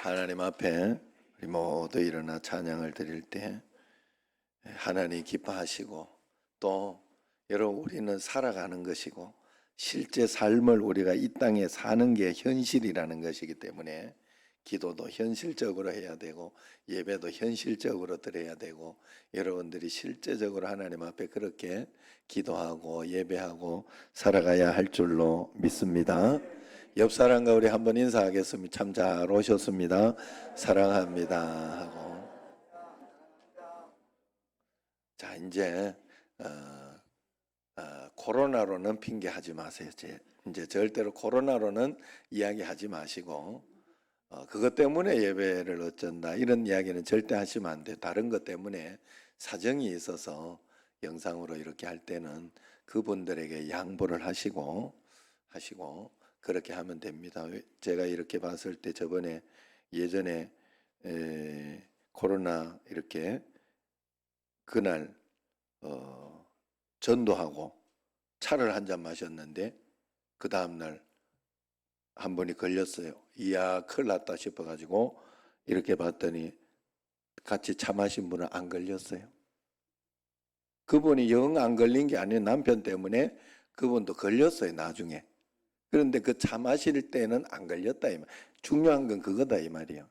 하나님 앞에 우리 모두 일어나 찬양을 드릴 때 하나님 기뻐하시고, 또 여러분 우리는 살아가는 것이고 실제 삶을 우리가 이 땅에 사는 게 현실이라는 것이기 때문에 기도도 현실적으로 해야 되고 예배도 현실적으로 드려야 되고, 여러분들이 실제적으로 하나님 앞에 그렇게 기도하고 예배하고 살아가야 할 줄로 믿습니다. 옆 사람과 우리 한번 인사하겠습니다. 참 잘 오셨습니다. 사랑합니다 하고. 자, 이제 코로나로는 핑계하지 마세요. 이제 절대로 코로나로는 이야기하지 마시고, 그것 때문에 예배를 어쩐다 이런 이야기는 절대 하시면 안 돼요. 다른 것 때문에 사정이 있어서 영상으로 이렇게 할 때는 그분들에게 양보를 하시고 그렇게 하면 됩니다. 제가 이렇게 봤을 때 저번에 예전에 코로나 이렇게 그날 전도하고 차를 한 잔 마셨는데 그 다음날 한 분이 걸렸어요. 이야 큰일 났다 싶어가지고 이렇게 봤더니 같이 차 마신 분은 안 걸렸어요. 그분이 영 안 걸린 게 아니에요. 남편 때문에 그분도 걸렸어요 나중에. 그런데 그 차 마실 때는 안 걸렸다 이 말. 중요한 건 그거다 이 말이에요.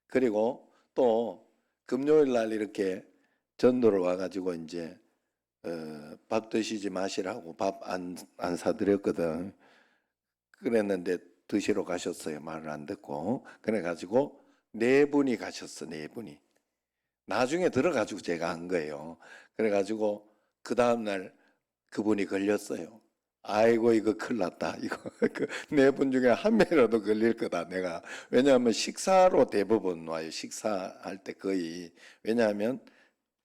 그리고 또 금요일 날 이렇게 전도를 와가지고 이제 밥 드시지 마시라고 밥 안 사드렸거든. 그랬는데 드시러 가셨어요. 말을 안 듣고. 그래가지고 네 분이 가셨어. 네 분이. 나중에 들어가지고 제가 한 거예요. 그래가지고 그 다음날 그분이 걸렸어요. 아이고 이거 큰일 났다. 이거 네 분 중에 한 명이라도 걸릴 거다 내가. 왜냐하면 식사로 대부분 와요. 식사할 때 거의. 왜냐하면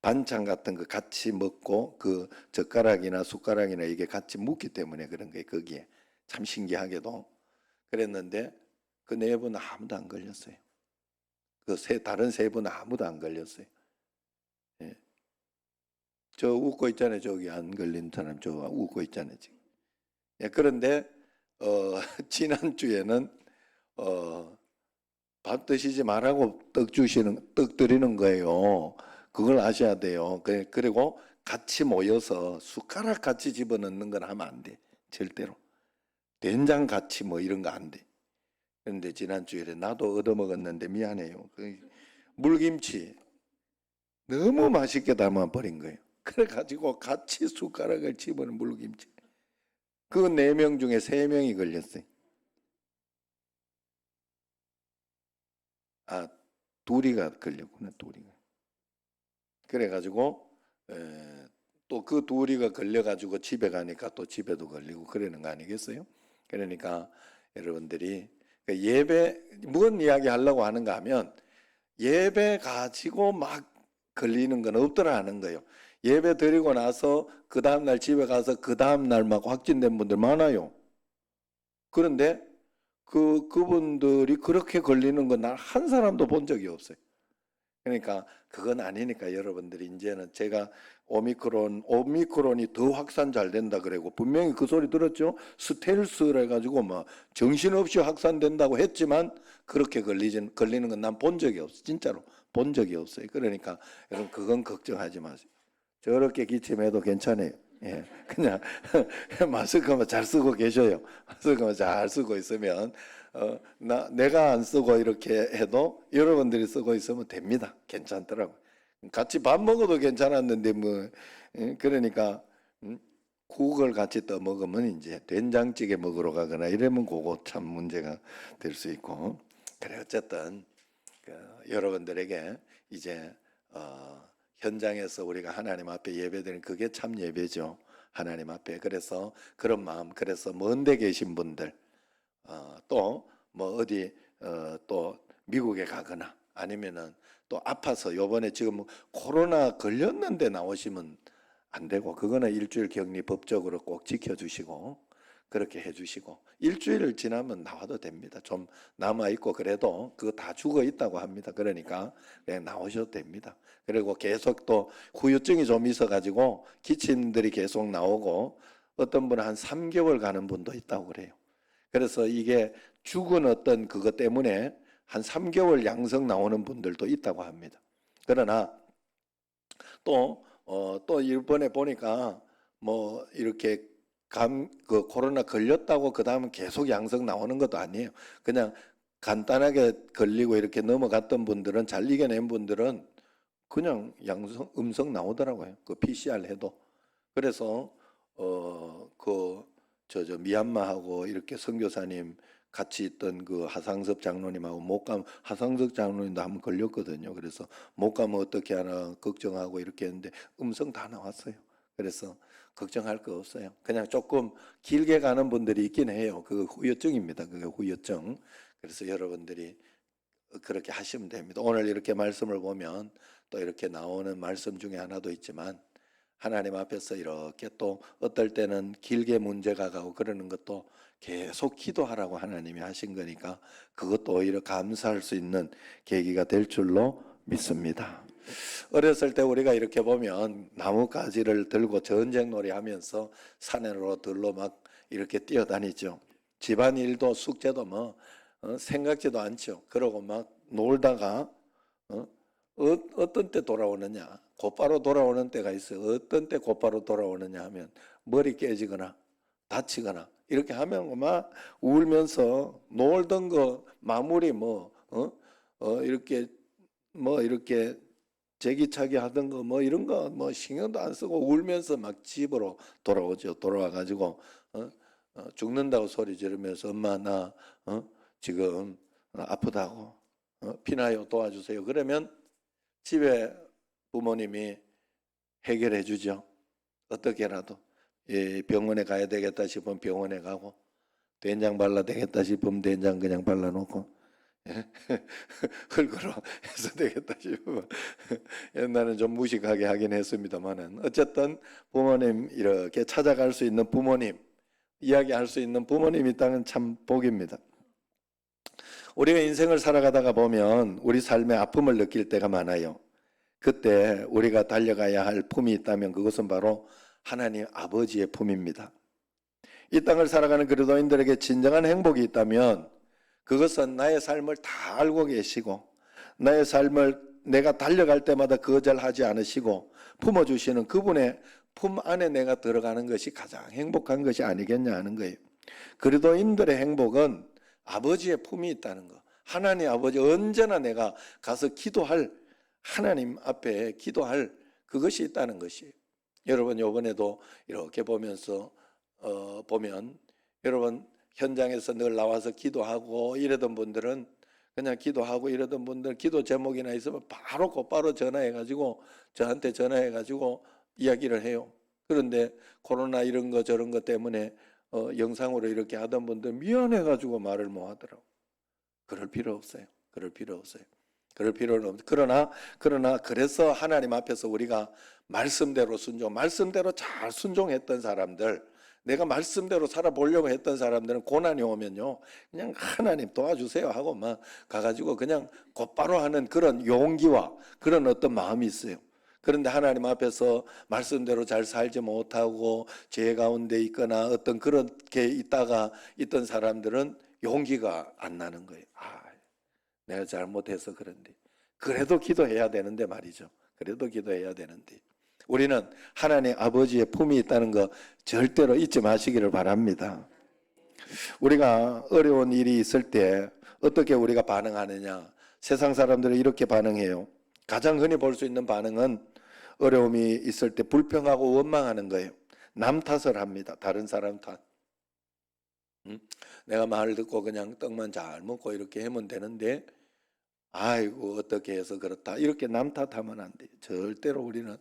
반찬 같은 거 같이 먹고 그 젓가락이나 숟가락이나 이게 같이 묻기 때문에 그런 거예요. 거기에. 참 신기하게도. 그랬는데 그 네 분은 아무도 안 걸렸어요. 다른 세 분은 아무도 안 걸렸어요. 예. 저 웃고 있잖아요. 저기 안 걸린 사람 저 웃고 있잖아요. 지금. 예, 그런데 지난주에는 밥 드시지 말라고 떡 드리는 거예요. 그걸 아셔야 돼요. 그리고 같이 모여서 숟가락 같이 집어넣는 건 하면 안 돼. 절대로. 된장 같이 뭐 이런 거 안 돼. 그런데 지난주에 나도 얻어먹었는데 미안해요. 물김치 너무 맛있게 담아 버린 거예요. 그래가지고 같이 숟가락을 집어넣은 물김치. 그 4명 중에 3명이 걸렸어요. 아, 둘이가 걸렸구나, 둘이가. 그래가지고 또 그 둘이가 걸려가지고 집에 가니까 또 집에도 걸리고 그러는 거 아니겠어요? 그러니까 여러분들이 예배 무슨 이야기 하려고 하는가 하면 예배 가지고 막 걸리는 건 없더라 하는 거예요. 예배 드리고 나서 그 다음날 집에 가서 그 다음날 막 확진된 분들 많아요. 그런데 그분들이 그렇게 걸리는 건 난 한 사람도 본 적이 없어요. 그러니까 그건 아니니까 여러분들이 이제는 제가 오미크론이 더 확산 잘 된다 그러고 분명히 그 소리 들었죠. 스텔스라 해가지고 막 정신없이 확산된다고 했지만 그렇게 걸리는 건 난 본 적이 없어. 진짜로 본 적이 없어요. 그러니까 여러분 그건 걱정하지 마세요. 저렇게 기침해도 괜찮아요. 예, 그냥 마스크만 잘 쓰고 계셔요. 마스크만 잘 쓰고 있으면 내가 안 쓰고 이렇게 해도 여러분들이 쓰고 있으면 됩니다. 괜찮더라고. 같이 밥 먹어도 괜찮았는데 뭐 그러니까 국을 같이 떠 먹으면 이제 된장찌개 먹으러 가거나 이러면 그거 참 문제가 될 수 있고. 그래 어쨌든 여러분들에게 이제 현장에서 우리가 하나님 앞에 예배드리는 그게 참 예배죠. 하나님 앞에. 그래서 그런 마음, 그래서 먼데 계신 분들 또 뭐 어디 또 미국에 가거나 아니면은 또 아파서 요번에 지금 코로나 걸렸는데 나오시면 안 되고, 그거는 일주일 격리 법적으로 꼭 지켜주시고 그렇게 해주시고, 일주일을 지나면 나와도 됩니다. 좀 남아있고 그래도 그거 다 죽어 있다고 합니다. 그러니까 그냥 나오셔도 됩니다. 그리고 계속 또 후유증이 좀 있어가지고 기침들이 계속 나오고 어떤 분은 한 3개월 가는 분도 있다고 그래요. 그래서 이게 죽은 어떤 그것 때문에 한 3개월 양성 나오는 분들도 있다고 합니다. 그러나 또 이번에 보니까 뭐 이렇게 그 코로나 걸렸다고 그 다음은 계속 양성 나오는 것도 아니에요. 그냥 간단하게 걸리고 이렇게 넘어갔던 분들은, 잘 이겨낸 분들은 그냥 음성 나오더라고요. 그 PCR 해도. 그래서 미얀마하고 이렇게 선교사님 같이 있던 그 하상섭 장로님하고 하상섭 장로님도 한번 걸렸거든요. 그래서 못 가면 어떻게 하나 걱정하고 이렇게 했는데 음성 다 나왔어요. 그래서 걱정할 거 없어요. 그냥 조금 길게 가는 분들이 있긴 해요. 그거 후유증입니다. 그게 후유증. 그래서 여러분들이 그렇게 하시면 됩니다. 오늘 이렇게 말씀을 보면 또 이렇게 나오는 말씀 중에 하나도 있지만, 하나님 앞에서 이렇게 또 어떨 때는 길게 문제가 가고 그러는 것도 계속 기도하라고 하나님이 하신 거니까 그것도 오히려 감사할 수 있는 계기가 될 줄로 믿습니다. 어렸을 때 우리가 이렇게 보면 나뭇가지를 들고 전쟁놀이 하면서 산으로 들로 막 이렇게 뛰어다니죠. 집안일도 숙제도 생각지도 않죠. 그러고 막 놀다가 어떤 때 돌아오느냐, 곧바로 돌아오는 때가 있어요. 어떤 때 곧바로 돌아오느냐 하면 머리 깨지거나 다치거나 이렇게 하면 막 울면서 놀던 거 마무리 이렇게 제기차기 하던 거 이런 거 신경도 안 쓰고 울면서 막 집으로 돌아오죠. 돌아와가지고 죽는다고 소리 지르면서 엄마 나 지금 아프다고 피나요 도와주세요. 그러면 집에 부모님이 해결해 주죠. 어떻게라도. 병원에 가야 되겠다 싶으면 병원에 가고, 된장 발라 되겠다 싶으면 된장 그냥 발라놓고, 흙으로 해서 되겠다 싶으면 옛날에는 좀 무식하게 하긴 했습니다만은, 어쨌든 부모님 이렇게 찾아갈 수 있는 부모님, 이야기할 수 있는 부모님이 있다는 참 복입니다. 우리가 인생을 살아가다가 보면 우리 삶의 아픔을 느낄 때가 많아요. 그때 우리가 달려가야 할 품이 있다면 그것은 바로 하나님 아버지의 품입니다. 이 땅을 살아가는 그리스도인들에게 진정한 행복이 있다면 그것은 나의 삶을 다 알고 계시고 나의 삶을 내가 달려갈 때마다 거절하지 않으시고 품어주시는 그분의 품 안에 내가 들어가는 것이 가장 행복한 것이 아니겠냐 하는 거예요. 그리스도인들의 행복은 아버지의 품이 있다는 거. 하나님 아버지 언제나 내가 가서 기도할, 하나님 앞에 기도할 그것이 있다는 것이에요. 여러분 이번에도 이렇게 보면서 보면 여러분 현장에서 늘 나와서 기도하고 이러던 분들은 그냥 기도하고 이러던 분들 기도 제목이나 있으면 바로 곧바로 전화해가지고 저한테 전화해가지고 이야기를 해요. 그런데 코로나 이런 거 저런 거 때문에 영상으로 이렇게 하던 분들 미안해가지고 말을 못 하더라고. 그럴 필요 없어요. 그럴 필요 없어요. 그럴 필요는 없어요. 그러나 그래서 하나님 앞에서 우리가 말씀대로 말씀대로 잘 순종했던 사람들, 내가 말씀대로 살아보려고 했던 사람들은 고난이 오면요, 그냥 하나님 도와주세요 하고 막 가가지고 그냥 곧바로 하는 그런 용기와 그런 어떤 마음이 있어요. 그런데 하나님 앞에서 말씀대로 잘 살지 못하고 죄 가운데 있거나 어떤 그렇게 있던 사람들은 용기가 안 나는 거예요. 내가 잘못해서 그런데. 그래도 기도해야 되는데 말이죠. 그래도 기도해야 되는데. 우리는 하나님 아버지의 품이 있다는 거 절대로 잊지 마시기를 바랍니다. 우리가 어려운 일이 있을 때 어떻게 우리가 반응하느냐. 세상 사람들은 이렇게 반응해요. 가장 흔히 볼 수 있는 반응은 어려움이 있을 때 불평하고 원망하는 거예요. 남 탓을 합니다. 다른 사람 탓. 내가 말 듣고 그냥 떡만 잘 먹고 이렇게 하면 되는데 아이고 어떻게 해서 그렇다 이렇게 남 탓하면 안 돼요. 절대로 우리는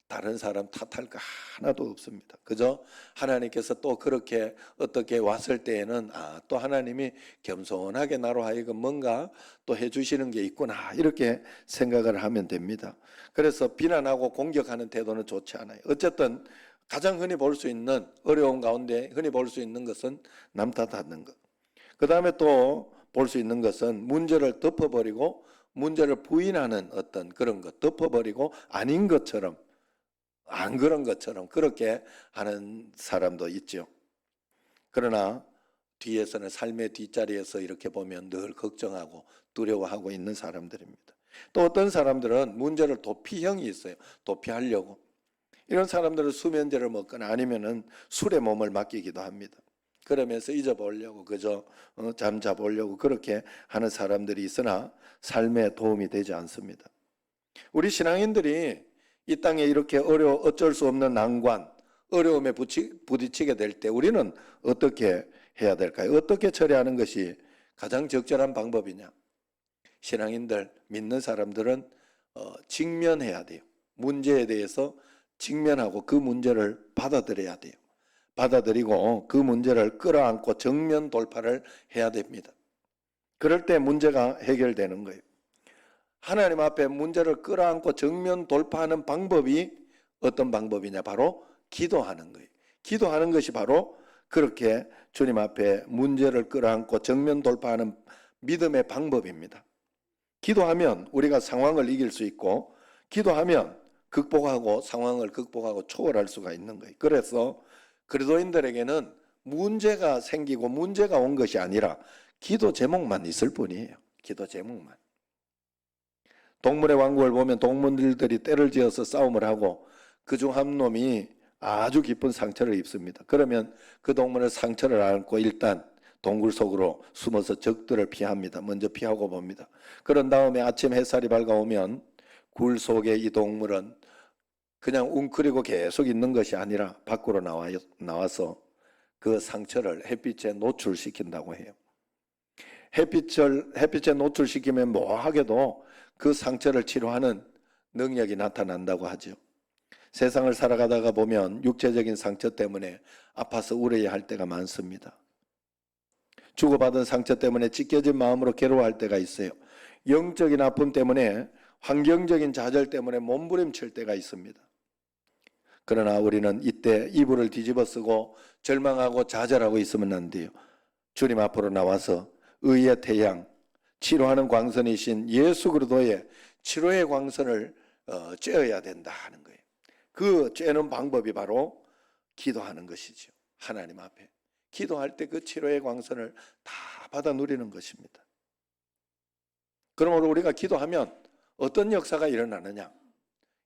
다른 사람 탓할 거 하나도 없습니다. 그저 하나님께서 또 그렇게 어떻게 왔을 때에는 또 하나님이 겸손하게 나로 하여금 뭔가 또 해주시는 게 있구나 이렇게 생각을 하면 됩니다. 그래서 비난하고 공격하는 태도는 좋지 않아요. 어쨌든 가장 흔히 볼 수 있는 어려운 가운데 흔히 볼 수 있는 것은 남 탓하는 것. 그 다음에 또 볼 수 있는 것은 문제를 덮어버리고 문제를 부인하는 어떤 그런 것, 덮어버리고 아닌 것처럼 안 그런 것처럼 그렇게 하는 사람도 있죠. 그러나 뒤에서는 삶의 뒷자리에서 이렇게 보면 늘 걱정하고 두려워하고 있는 사람들입니다. 또 어떤 사람들은 문제를 도피형이 있어요. 도피하려고. 이런 사람들은 수면제를 먹거나 아니면은 술에 몸을 맡기기도 합니다. 그러면서 잊어보려고 그저 잠자보려고 그렇게 하는 사람들이 있으나 삶에 도움이 되지 않습니다. 우리 신앙인들이 이 땅에 이렇게 어쩔 수 없는 난관, 어려움에 부딪히게 될 때 우리는 어떻게 해야 될까요? 어떻게 처리하는 것이 가장 적절한 방법이냐? 신앙인들, 믿는 사람들은 직면해야 돼요. 문제에 대해서 직면하고 그 문제를 받아들여야 돼요. 받아들이고 그 문제를 끌어안고 정면 돌파를 해야 됩니다. 그럴 때 문제가 해결되는 거예요. 하나님 앞에 문제를 끌어안고 정면 돌파하는 방법이 어떤 방법이냐? 바로 기도하는 거예요. 기도하는 것이 바로 그렇게 주님 앞에 문제를 끌어안고 정면 돌파하는 믿음의 방법입니다. 기도하면 우리가 상황을 이길 수 있고 기도하면 극복하고 상황을 극복하고 초월할 수가 있는 거예요. 그래서 그리스도인들에게는 문제가 생기고 문제가 온 것이 아니라 기도 제목만 있을 뿐이에요. 기도 제목만. 동물의 왕국을 보면 동물들이 떼를 지어서 싸움을 하고 그중 한 놈이 아주 깊은 상처를 입습니다. 그러면 그 동물의 상처를 안고 일단 동굴 속으로 숨어서 적들을 피합니다. 먼저 피하고 봅니다. 그런 다음에 아침 햇살이 밝아오면 굴 속에 이 동물은 그냥 웅크리고 계속 있는 것이 아니라 밖으로 나와서 그 상처를 햇빛에 노출시킨다고 해요. 햇빛에 노출시키면 묘하게도 그 상처를 치료하는 능력이 나타난다고 하죠. 세상을 살아가다가 보면 육체적인 상처 때문에 아파서 울어야 할 때가 많습니다. 주고받은 상처 때문에 찢겨진 마음으로 괴로워할 때가 있어요. 영적인 아픔 때문에 환경적인 좌절 때문에 몸부림칠 때가 있습니다. 그러나 우리는 이때 이불을 뒤집어쓰고 절망하고 좌절하고 있으면 안 돼요. 주님 앞으로 나와서 의의 태양, 치료하는 광선이신 예수 그리스도의 치료의 광선을 쬐어야 된다 하는 거예요. 그 쬐는 방법이 바로 기도하는 것이죠. 하나님 앞에 기도할 때 그 치료의 광선을 다 받아 누리는 것입니다. 그러므로 우리가 기도하면 어떤 역사가 일어나느냐?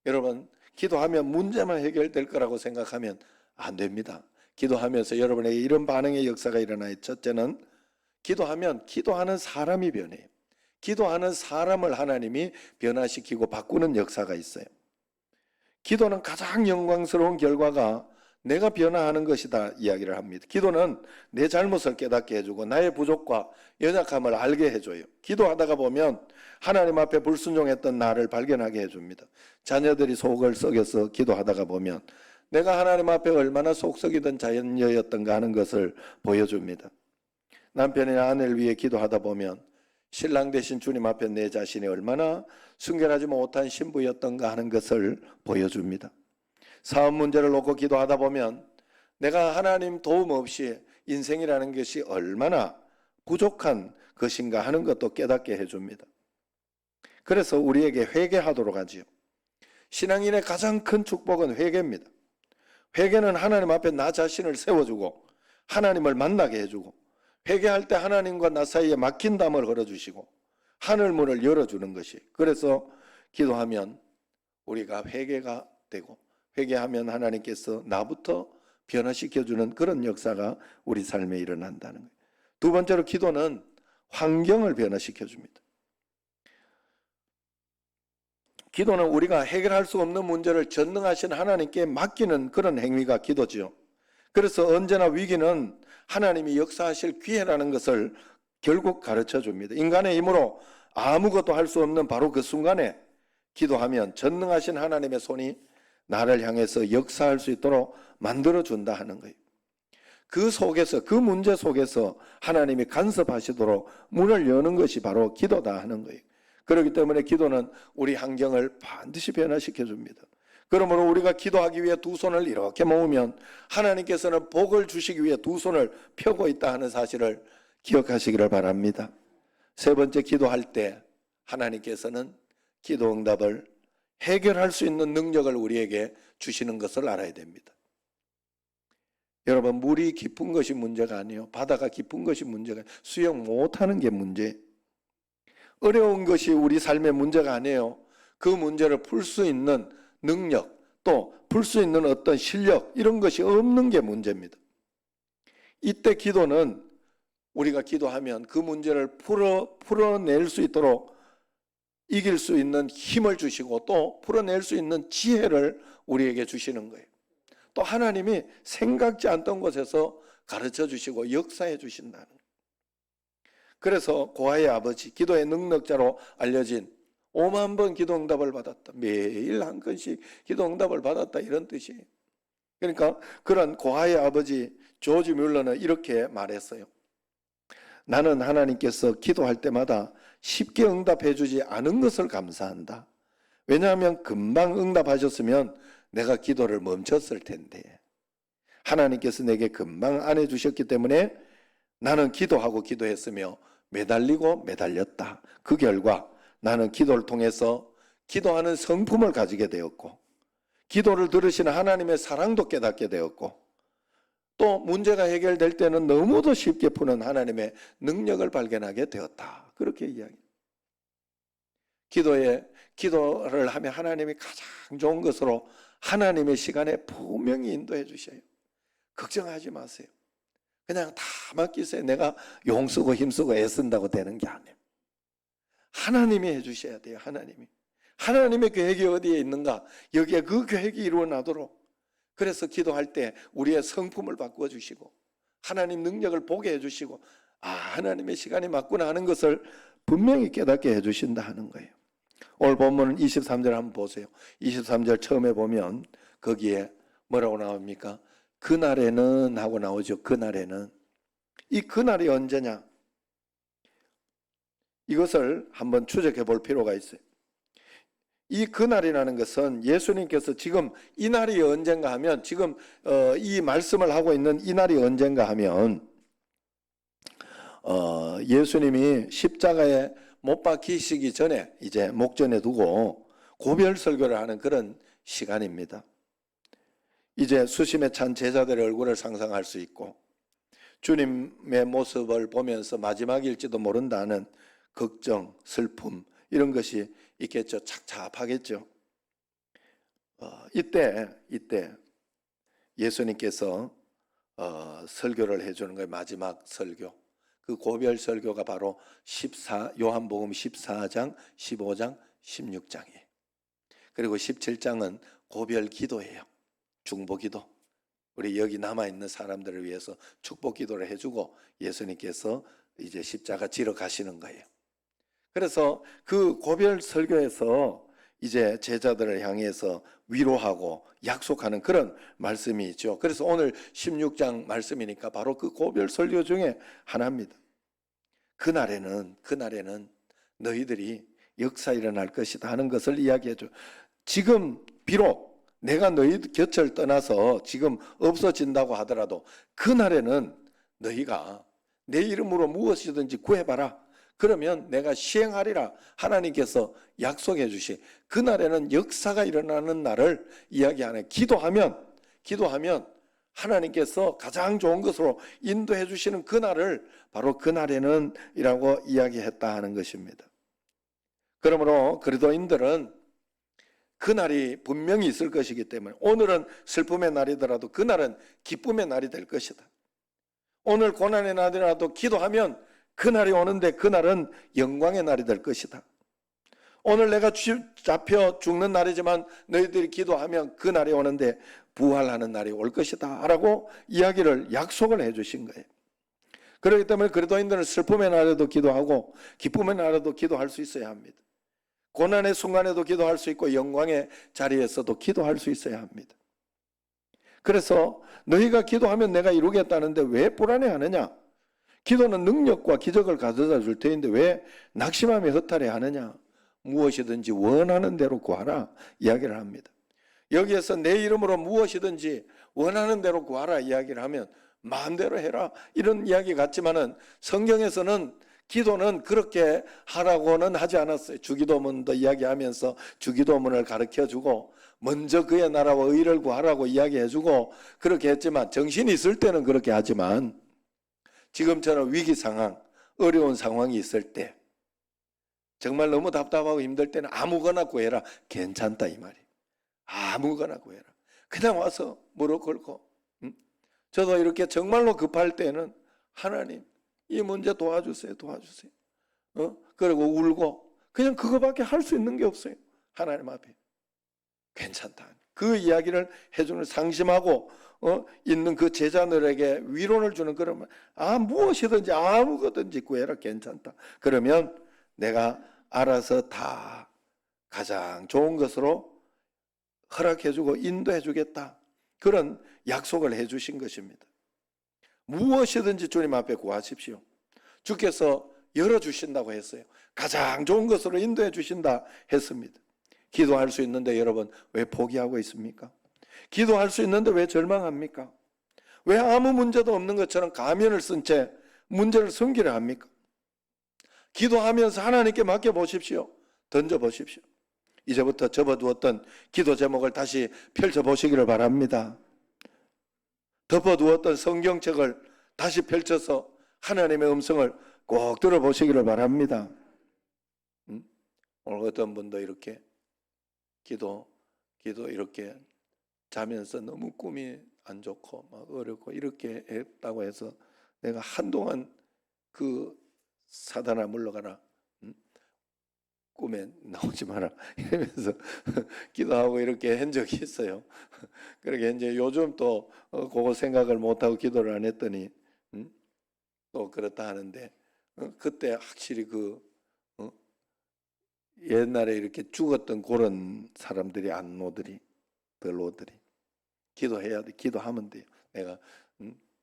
여러분, 기도하면 문제만 해결될 거라고 생각하면 안 됩니다. 기도하면서 여러분에게 이런 반응의 역사가 일어나요. 첫째는 기도하면 기도하는 사람이 변해요. 기도하는 사람을 하나님이 변화시키고 바꾸는 역사가 있어요. 기도는 가장 영광스러운 결과가 내가 변화하는 것이다 이야기를 합니다. 기도는 내 잘못을 깨닫게 해주고 나의 부족과 연약함을 알게 해줘요. 기도하다가 보면 하나님 앞에 불순종했던 나를 발견하게 해줍니다. 자녀들이 속을 썩여서 기도하다가 보면 내가 하나님 앞에 얼마나 속썩이던 자녀였던가 하는 것을 보여줍니다. 남편이나 아내를 위해 기도하다 보면 신랑 되신 주님 앞에 내 자신이 얼마나 순결하지 못한 신부였던가 하는 것을 보여줍니다. 사업 문제를 놓고 기도하다 보면 내가 하나님 도움 없이 인생이라는 것이 얼마나 부족한 것인가 하는 것도 깨닫게 해줍니다. 그래서 우리에게 회개하도록 하지요. 신앙인의 가장 큰 축복은 회개입니다. 회개는 하나님 앞에 나 자신을 세워주고 하나님을 만나게 해주고 회개할 때 하나님과 나 사이에 막힌 담을 걸어주시고 하늘문을 열어주는 것이, 그래서 기도하면 우리가 회개가 되고 회개하면 하나님께서 나부터 변화시켜주는 그런 역사가 우리 삶에 일어난다는 거예요. 두 번째로 기도는 환경을 변화시켜줍니다. 기도는 우리가 해결할 수 없는 문제를 전능하신 하나님께 맡기는 그런 행위가 기도지요. 그래서 언제나 위기는 하나님이 역사하실 기회라는 것을 결국 가르쳐 줍니다. 인간의 힘으로 아무것도 할 수 없는 바로 그 순간에 기도하면 전능하신 하나님의 손이 나를 향해서 역사할 수 있도록 만들어준다 하는 거예요. 그 속에서, 그 문제 속에서 하나님이 간섭하시도록 문을 여는 것이 바로 기도다 하는 거예요. 그렇기 때문에 기도는 우리 환경을 반드시 변화시켜 줍니다. 그러므로 우리가 기도하기 위해 두 손을 이렇게 모으면 하나님께서는 복을 주시기 위해 두 손을 펴고 있다 하는 사실을 기억하시기를 바랍니다. 세 번째, 기도할 때 하나님께서는 기도 응답을 해결할 수 있는 능력을 우리에게 주시는 것을 알아야 됩니다. 여러분, 물이 깊은 것이 문제가 아니에요. 바다가 깊은 것이 문제가, 수영 못하는 게 문제. 어려운 것이 우리 삶의 문제가 아니에요. 그 문제를 풀 수 있는 능력, 또 풀 수 있는 어떤 실력, 이런 것이 없는 게 문제입니다. 이때 기도는 우리가 기도하면 그 문제를 풀어낼 수 있도록 이길 수 있는 힘을 주시고 또 풀어낼 수 있는 지혜를 우리에게 주시는 거예요. 또 하나님이 생각지 않던 곳에서 가르쳐 주시고 역사해 주신다는 거예요. 그래서 고아의 아버지, 기도의 능력자로 알려진 5만 번 기도 응답을 받았다. 매일 한 건씩 기도 응답을 받았다, 이런 뜻이에요. 그러니까 그런 고아의 아버지 조지 뮬러는 이렇게 말했어요. 나는 하나님께서 기도할 때마다 쉽게 응답해 주지 않은 것을 감사한다. 왜냐하면 금방 응답하셨으면 내가 기도를 멈췄을 텐데 하나님께서 내게 금방 안 해주셨기 때문에 나는 기도하고 기도했으며 매달리고 매달렸다. 그 결과 나는 기도를 통해서 기도하는 성품을 가지게 되었고 기도를 들으시는 하나님의 사랑도 깨닫게 되었고 또 문제가 해결될 때는 너무도 쉽게 푸는 하나님의 능력을 발견하게 되었다. 그렇게 이야기해요. 기도를 하면 하나님이 가장 좋은 것으로 하나님의 시간에 분명히 인도해 주셔요. 걱정하지 마세요. 그냥 다 맡기세요. 내가 용쓰고 힘쓰고 애쓴다고 되는 게 아니에요. 하나님이 해주셔야 돼요. 하나님의 계획이 어디에 있는가, 여기에 그 계획이 이루어나도록. 그래서 기도할 때 우리의 성품을 바꾸어 주시고 하나님 능력을 보게 해주시고 하나님의 시간이 맞구나 하는 것을 분명히 깨닫게 해주신다 하는 거예요. 오늘 본문은 23절 한번 보세요. 23절 처음에 보면 거기에 뭐라고 나옵니까? 그날에는 하고 나오죠. 그날에는. 이 그날이 언제냐? 이것을 한번 추적해 볼 필요가 있어요. 이 그날이라는 것은 예수님께서 지금 이 날이 언젠가 하면 지금 이 말씀을 하고 있는 이 날이 언젠가 하면 예수님이 십자가에 못 박히시기 전에 이제 목전에 두고 고별 설교를 하는 그런 시간입니다. 이제 수심에 찬 제자들의 얼굴을 상상할 수 있고 주님의 모습을 보면서 마지막일지도 모른다는 걱정, 슬픔 이런 것이 있겠죠. 착잡하겠죠. 이때 예수님께서 설교를 해주는 거예요. 마지막 설교. 그 고별 설교가 바로 요한복음 14장, 15장, 16장이에요. 그리고 17장은 고별 기도예요. 중보기도. 우리 여기 남아있는 사람들을 위해서 축복기도를 해주고 예수님께서 이제 십자가 지러 가시는 거예요. 그래서 그 고별 설교에서 이제 제자들을 향해서 위로하고 약속하는 그런 말씀이 있죠. 그래서 오늘 16장 말씀이니까 바로 그 고별 설교 중에 하나입니다. 그날에는 너희들이 역사 일어날 것이다 하는 것을 이야기해줘. 지금 비록 내가 너희 곁을 떠나서 지금 없어진다고 하더라도 그날에는 너희가 내 이름으로 무엇이든지 구해봐라. 그러면 내가 시행하리라. 하나님께서 약속해 주시. 그날에는 역사가 일어나는 날을 이야기하는. 기도하면 하나님께서 가장 좋은 것으로 인도해 주시는 그날을 바로 그날에는 이라고 이야기했다 하는 것입니다. 그러므로 그리스도인들은 그날이 분명히 있을 것이기 때문에 오늘은 슬픔의 날이더라도 그날은 기쁨의 날이 될 것이다. 오늘 고난의 날이라도 기도하면 그날이 오는데 그날은 영광의 날이 될 것이다. 오늘 내가 잡혀 죽는 날이지만 너희들이 기도하면 그날이 오는데 부활하는 날이 올 것이다 라고 이야기를 약속을 해 주신 거예요. 그렇기 때문에 그리스도인들은 슬픔의 날에도 기도하고 기쁨의 날에도 기도할 수 있어야 합니다. 고난의 순간에도 기도할 수 있고 영광의 자리에서도 기도할 수 있어야 합니다. 그래서 너희가 기도하면 내가 이루겠다는데 왜 불안해하느냐? 기도는 능력과 기적을 가져다 줄 터인데 왜 낙심하며 허탈해하느냐? 무엇이든지 원하는 대로 구하라 이야기를 합니다. 여기에서 내 이름으로 무엇이든지 원하는 대로 구하라 이야기를 하면 마음대로 해라 이런 이야기 같지만은 성경에서는 기도는 그렇게 하라고는 하지 않았어요. 주기도문도 이야기하면서 주기도문을 가르쳐주고 먼저 그의 나라와 의를 구하라고 이야기해주고 그렇게 했지만, 정신이 있을 때는 그렇게 하지만 지금처럼 위기 상황, 어려운 상황이 있을 때, 정말 너무 답답하고 힘들 때는 아무거나 구해라. 괜찮다 이 말이에요. 아무거나 구해라. 그냥 와서 무릎 꿇고, 저도 이렇게 정말로 급할 때는 하나님 이 문제 도와주세요. 도와주세요. 그리고 울고, 그냥 그거밖에 할 수 있는 게 없어요. 하나님 앞에. 괜찮다. 그 이야기를 해주는, 상심하고 있는 그 제자들에게 위로를 주는 그런 말. 무엇이든지 아무거든지 구해라. 괜찮다. 그러면 내가 알아서 다 가장 좋은 것으로 허락해주고 인도해주겠다. 그런 약속을 해주신 것입니다. 무엇이든지 주님 앞에 구하십시오. 주께서 열어주신다고 했어요. 가장 좋은 것으로 인도해 주신다 했습니다. 기도할 수 있는데 여러분 왜 포기하고 있습니까? 기도할 수 있는데 왜 절망합니까? 왜 아무 문제도 없는 것처럼 가면을 쓴 채 문제를 숨기려 합니까? 기도하면서 하나님께 맡겨보십시오. 던져보십시오. 이제부터 접어두었던 기도 제목을 다시 펼쳐보시기를 바랍니다. 덮어두었던 성경책을 다시 펼쳐서 하나님의 음성을 꼭 들어보시기를 바랍니다. 오늘 어떤 분도 이렇게 기도 이렇게 자면서 너무 꿈이 안 좋고 막 어렵고 이렇게 했다고 해서 내가 한동안 그 사단아 물러가라, 꿈에 나오지 마라 이러면서 기도하고 이렇게 한 적이 있어요. 그렇게 이제 요즘 또 그거 생각을 못하고 기도를 안 했더니 또 그렇다 하는데, 그때 확실히 옛날에 이렇게 죽었던 그런 사람들이 안노들이 덜로들이 기도해야 돼. 기도하면 돼요. 내가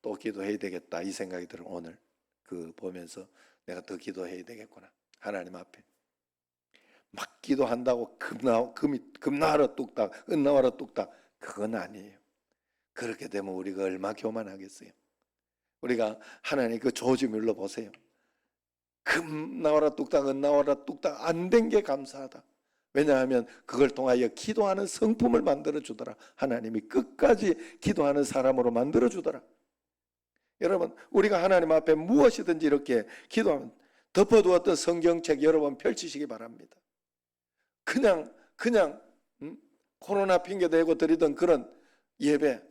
또 기도해야 되겠다 이 생각이 들어. 오늘 그 보면서 내가 더 기도해야 되겠구나. 하나님 앞에 막 기도한다고 금나와라 뚝딱 은나와라 뚝딱 그건 아니에요. 그렇게 되면 우리가 얼마 교만하겠어요. 우리가 하나님 그 조짐을로 보세요. 금 나와라 뚝딱 은 나와라 뚝딱 안 된 게 감사하다. 왜냐하면 그걸 통하여 기도하는 성품을 만들어 주더라. 하나님이 끝까지 기도하는 사람으로 만들어 주더라. 여러분 우리가 하나님 앞에 무엇이든지 이렇게 기도하면, 덮어두었던 성경책 여러분 펼치시기 바랍니다. 그냥 코로나 핑계대고 드리던 그런 예배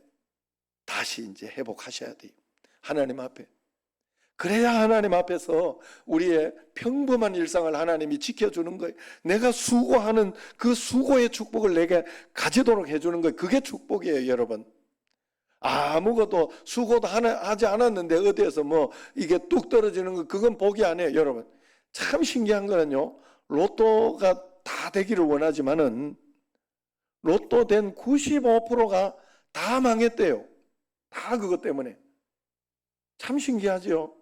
다시 이제 회복하셔야 돼요. 하나님 앞에. 그래야 하나님 앞에서 우리의 평범한 일상을 하나님이 지켜주는 거예요. 내가 수고하는 그 수고의 축복을 내게 가지도록 해주는 거예요. 그게 축복이에요, 여러분. 아무것도 수고도 하지 않았는데 어디에서 뭐 이게 뚝 떨어지는 거, 그건 복이 아니에요, 여러분. 참 신기한 거는요, 로또가 다 되기를 원하지만은 로또 된 95%가 다 망했대요. 다 그것 때문에. 참 신기하죠.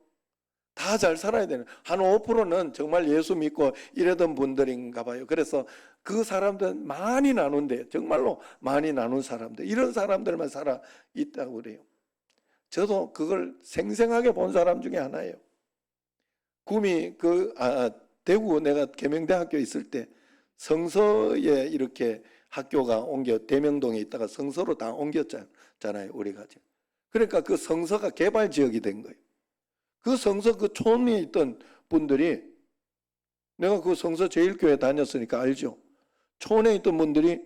다 잘 살아야 되는, 한 5%는 정말 예수 믿고 이러던 분들인가 봐요. 그래서 그 사람들 많이 나눈데, 정말로 많이 나눈 사람들, 이런 사람들만 살아 있다고 그래요. 저도 그걸 생생하게 본 사람 중에 하나예요. 구미 대구 내가 계명대학교 있을 때 성서에 이렇게 학교가 대명동에 있다가 성서로 다 옮겼잖아요, 우리가. 그러니까 그 성서가 개발 지역이 된 거예요. 그 성서 그 촌에 있던 분들이, 내가 그 성서 제일교회 다녔으니까 알죠. 촌에 있던 분들이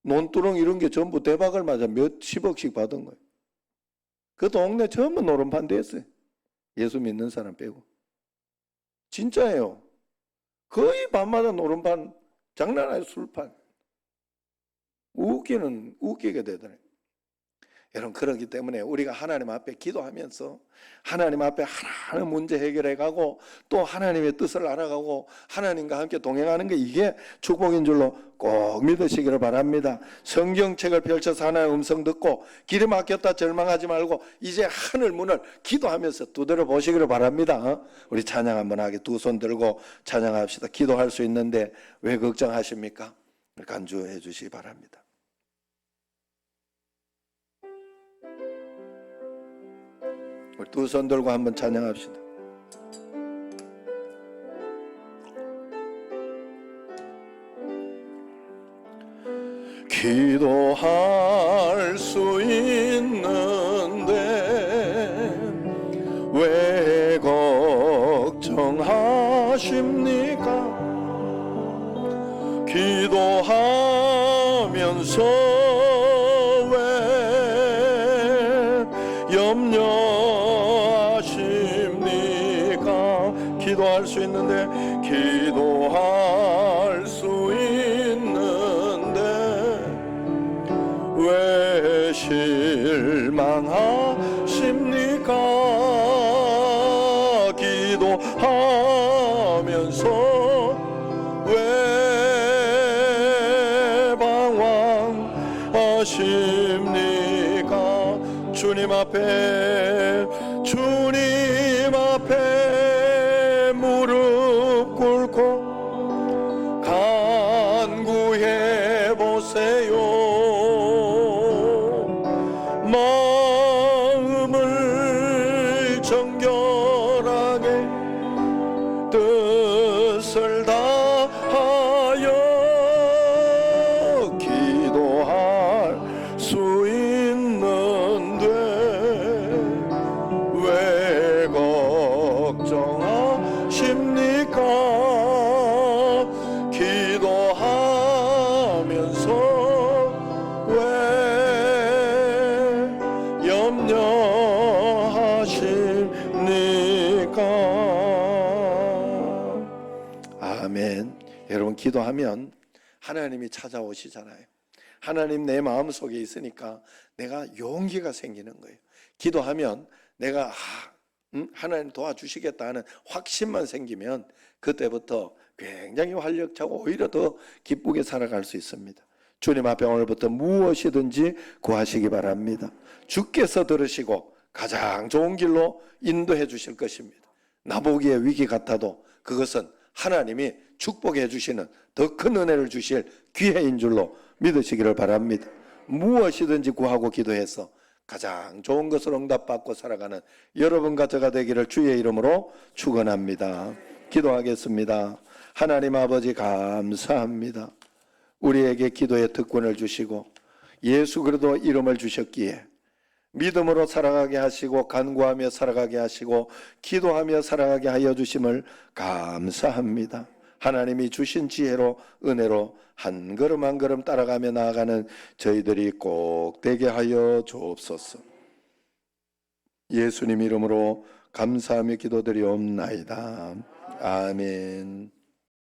논두렁 이런 게 전부 대박을 맞아 몇십억씩 받은 거예요. 그 동네 전부 노름판 됐어요. 예수 믿는 사람 빼고. 진짜예요. 거의 밤마다 노름판, 장난 아니에요. 술판. 웃기게 되더라고요. 여러분 그렇기 때문에 우리가 하나님 앞에 기도하면서 하나님 앞에 하나하나 문제 해결해 가고 또 하나님의 뜻을 알아가고 하나님과 함께 동행하는 게 이게 축복인 줄로 꼭 믿으시기를 바랍니다. 성경책을 펼쳐서 하나님의 음성 듣고 길이 막혔다 절망하지 말고 이제 하늘 문을 기도하면서 두드려 보시기를 바랍니다. 우리 찬양 한번 하게 두 손 들고 찬양합시다. 기도할 수 있는데 왜 걱정하십니까? 간주해 주시기 바랍니다. 우리 두 손 들고 한번 찬양합시다. 기도할 수 있는데 왜 걱정하십니까? 기도하면서 왜 염려하십니까? 기도할 수 있는데 기도할 수 있는데 왜 실망하십니까? 기도하면서 왜 방황하십니까? 주님 앞에 무릎 꿇고 간구해 보세요. 마음을 정결하게 뜻을 다하여 기도할 수 있는데 왜 걱정하십니까? 기도하면서 왜 염려하십니까? 아멘. 여러분, 기도하면 하나님이 찾아오시잖아요. 하나님 내 마음속에 있으니까 내가 용기가 생기는 거예요. 기도하면 내가 하나님 도와주시겠다 하는 확신만 생기면 그때부터 굉장히 활력차고 오히려 더 기쁘게 살아갈 수 있습니다. 주님 앞에 오늘부터 무엇이든지 구하시기 바랍니다. 주께서 들으시고 가장 좋은 길로 인도해 주실 것입니다. 나보기에 위기 같아도 그것은 하나님이 축복해 주시는 더 큰 은혜를 주실 기회인 줄로 믿으시기를 바랍니다. 무엇이든지 구하고 기도해서 가장 좋은 것을 응답받고 살아가는 여러분과 저가 되기를 주의 이름으로 축원합니다. 기도하겠습니다. 하나님 아버지, 감사합니다. 우리에게 기도의 특권을 주시고 예수 그리스도 이름을 주셨기에 믿음으로 살아가게 하시고 간구하며 살아가게 하시고 기도하며 살아가게 하여 주심을 감사합니다. 하나님이 주신 지혜로 은혜로 한 걸음 한 걸음 따라가며 나아가는 저희들이 꼭 되게 하여 주옵소서. 예수님 이름으로 감사하며 기도드리옵나이다. 아멘.